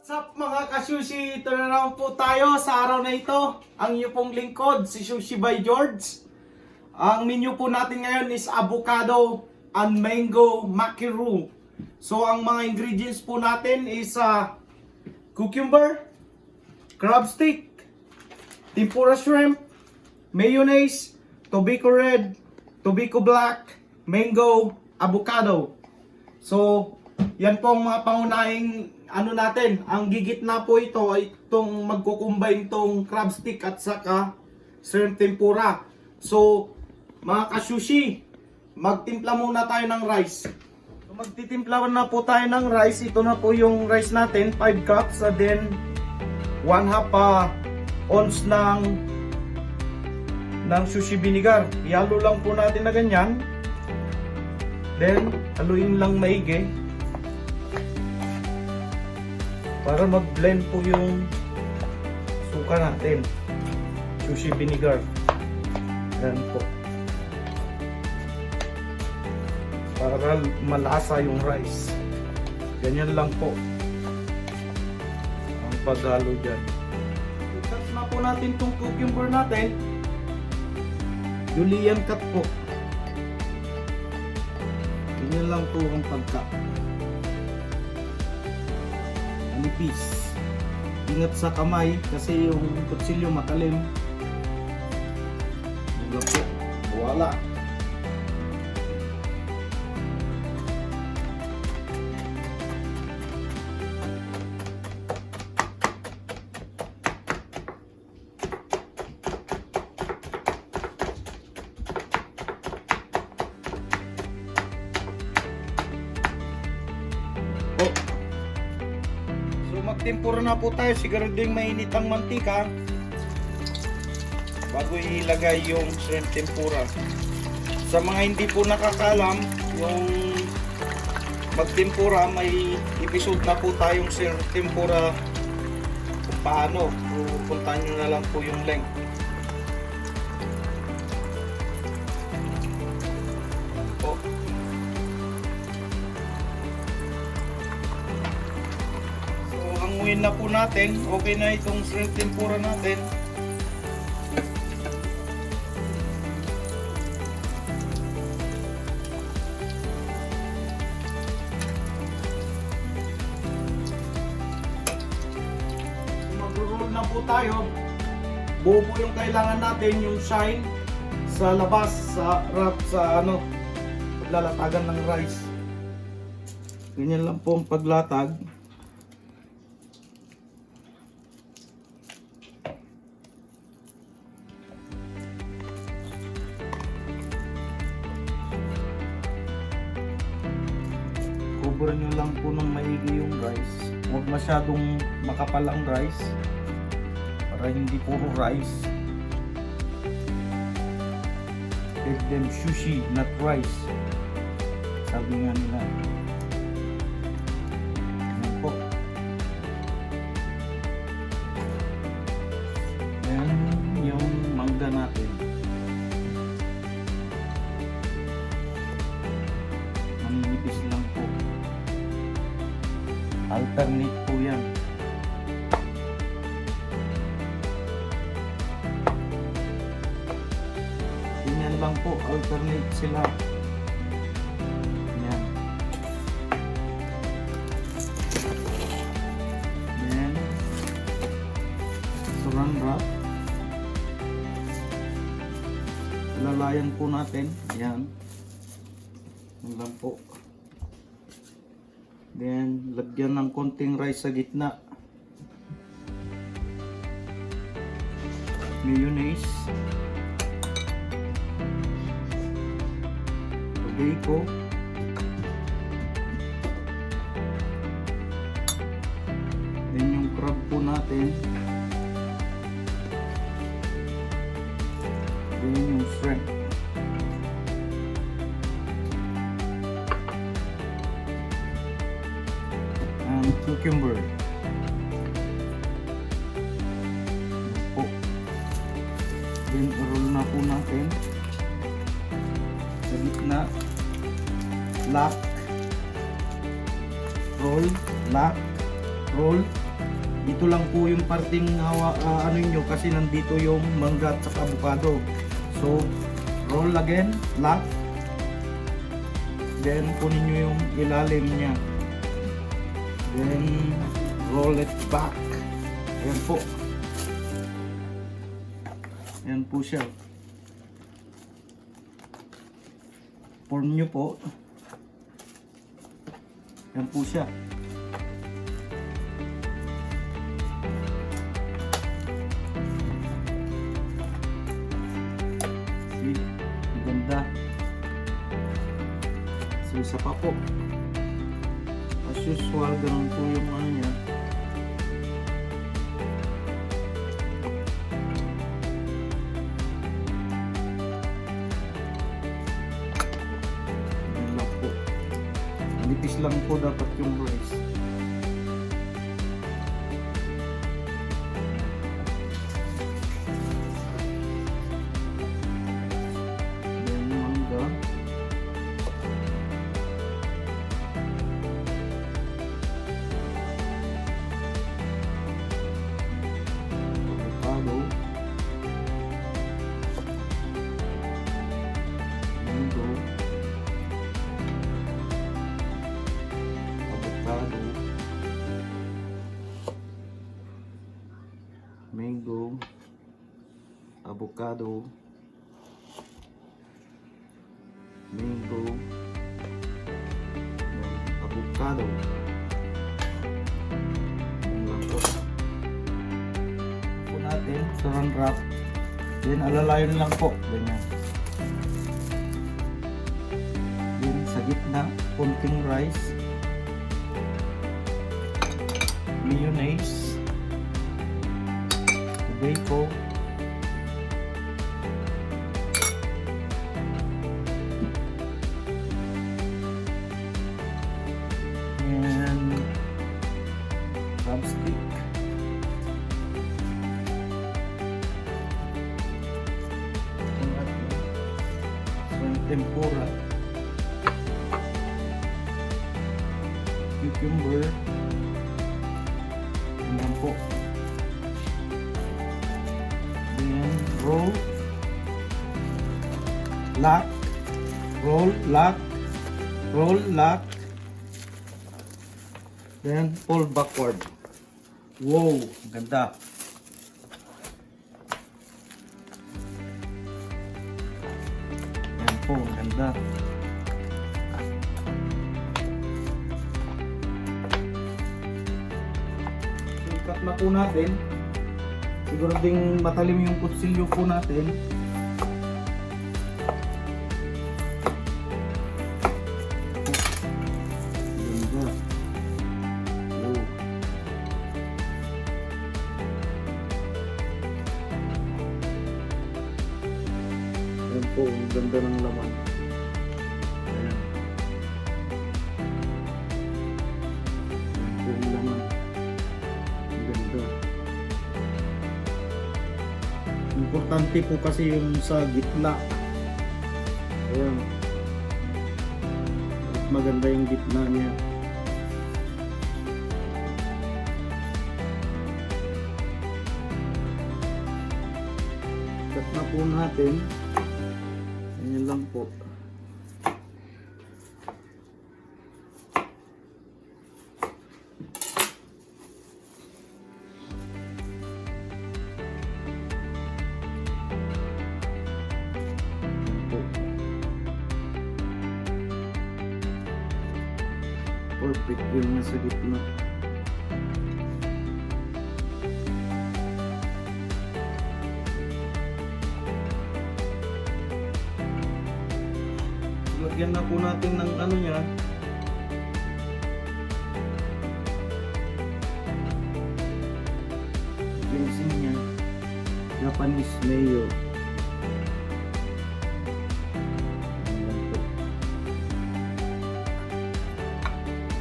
What's up mga ka-sushi? Ito na naman po tayo sa araw na ito. Ang iyo pong lingkod, si Sushibyjeorge. Ang menu po natin ngayon is avocado and mango maki roux. So ang mga ingredients po natin is cucumber, crab stick, tempura shrimp, mayonnaise, Tobeko red, Tobeko black, mango, avocado. So yan po ang mga pangunahing natin. Ang gigitna po ito ay itong magkukumbine itong crab stick at saka shrimp tempura. So mga ka-sushi, magtimpla muna tayo ng rice. So magtitimpla na po tayo ng rice. Ito na po yung rice natin, 5 cups, and then 1/2 ounce ng sushi vinegar. Ihalo lang po natin na ganyan. Then haluin lang maigi para mag-blend po yung suka natin, sushi vinegar. Yan po, para malasa yung rice. Ganyan lang po ang paghalo dyan. Cut na po natin itong cucumber natin, julienne cut po. Ganyan lang po ang pagka nipis. Ingat sa kamay kasi yung kutsilyo matalim. Diba po? Wala. Magtempura na po tayo. Siguro din mainit ang mantika bago ilagay yung shrimp tempura. Sa mga hindi po nakakalam, yung magtempura, may episode na po tayong shrimp tempura kung paano. Pupuntahan nyo na lang po yung link. Hanguin na po natin. Okay na itong shrimp tempura natin. Mag-roll na po tayo. Buo po yung kailangan natin, yung shine sa labas, sa wrap, sa paglalatagan ng rice. Ganyan lang po ang paglatag. Cover nyo lang po ng maigi yung rice. Huwag masyadong makapal ang rice para hindi puro rice. Give them sushi, not rice, sabi nga nila. Yan po. Yan yung mangga natin. Maninipis lang po. Alternate po yan. Ganyan lang po, alternate sila. Yan. Then saran wrap. Lalayan po natin. Yan. Yan lang po. Then, lagyan ng konting rice sa gitna. Mayonnaise. Tobeko. Then, yung crab po natin. Then, yung shrimp. Cucumber po. Then roll na po natin sa gitna. Lock, roll, lock, roll. Dito lang po yung parting ano nyo kasi nandito yung mangga at saka avocado. So, roll again, lock. Then, kunin nyo yung ilalim niya. Then, roll it back. Ayan po. Ayan po siya. Form nyo po. Ayan po siya. See? Ang ganda. So, isa pa po. As usual, ganun po yung ano niya. Yan lang po. Nipis lang po dapat yung rice. Mango, avocado, mango, avocado. Po natin saran wrap. Then alalayan lang po, ganyan. Then sa gitna, konting rice, mayonnaise, Tobeko, and crab stick, and tempura, cucumber, and po. Roll, lock, roll, lock, roll, lock, then pull backward. Wow, ganda. Yan po, ganda. Ikat na po natin. Siguro ding matalim yung kutsilyo po natin. Ganda. Oh. Ayan po, ang ganda ng laman. Ayan. Ayan po ang laman. Ang ganda. Importante po kasi yung sa gitna. Ayan. At maganda yung gitna niya. Cut na po natin. Ayan lang po. Perfect yung nasa gitna. Lagyan na po natin ng ano niya. Dressing niya. Japanese mayo.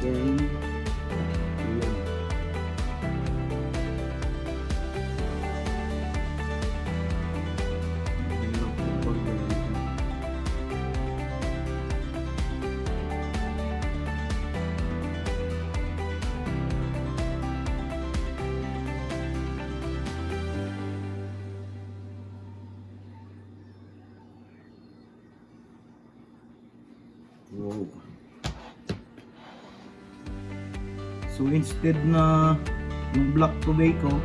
Then, ayan. Wow. So instead na yung black tobacco,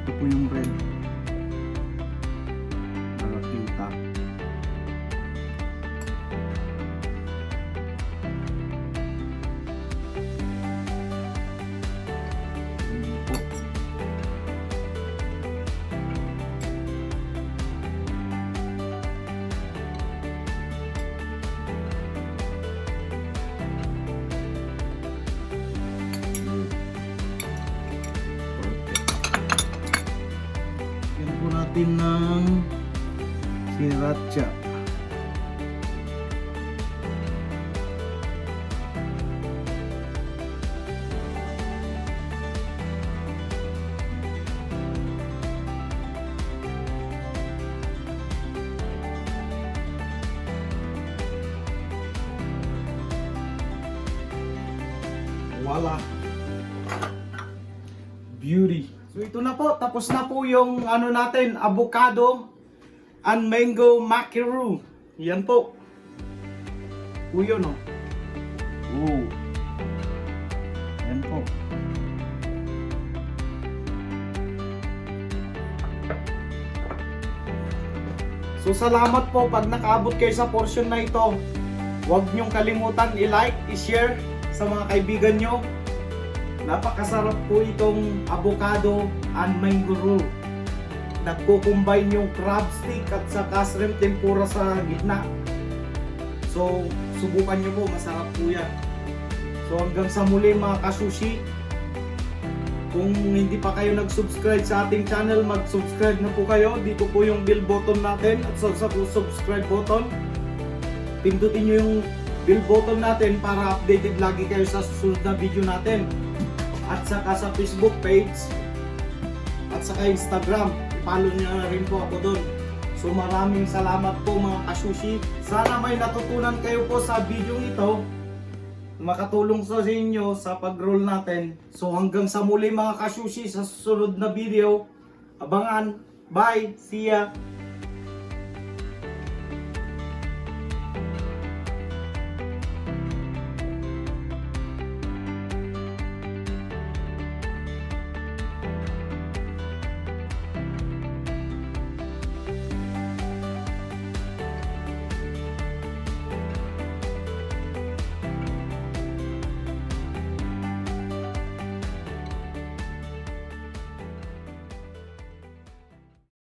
ito po yung red. Nakakita. Natin ng Sriracha. Voila! Beauty! So ito na po, tapos na po yung ano natin, avocado and mango maki roux. Yan po. Uyo no. Oh. Yan po. So salamat po pag nakaabot kayo sa portion na ito. Huwag niyong kalimutan i-like, i-share sa mga kaibigan nyo. Napakasarap po itong avocado and mango roux. Nagko-combine yung crab stick at saka shrimp tempura sa gitna. So, subukan nyo po, masarap po yan. So, hanggang sa muli mga ka-sushi. Kung hindi pa kayo nag-subscribe sa ating channel, mag-subscribe na po kayo. Dito po yung bell button natin at sa subscribe button. Pindutin nyo yung bell button natin para updated lagi kayo sa susunod na video natin. At saka sa Facebook page at saka Instagram, i-follow nyo na rin po ako doon. So maraming salamat po mga ka-sushi. Sana may natutunan kayo po sa video ito, makatulong sa inyo sa pag-roll natin. So hanggang sa muli mga ka-sushi sa susunod na video. Abangan. Bye. See ya.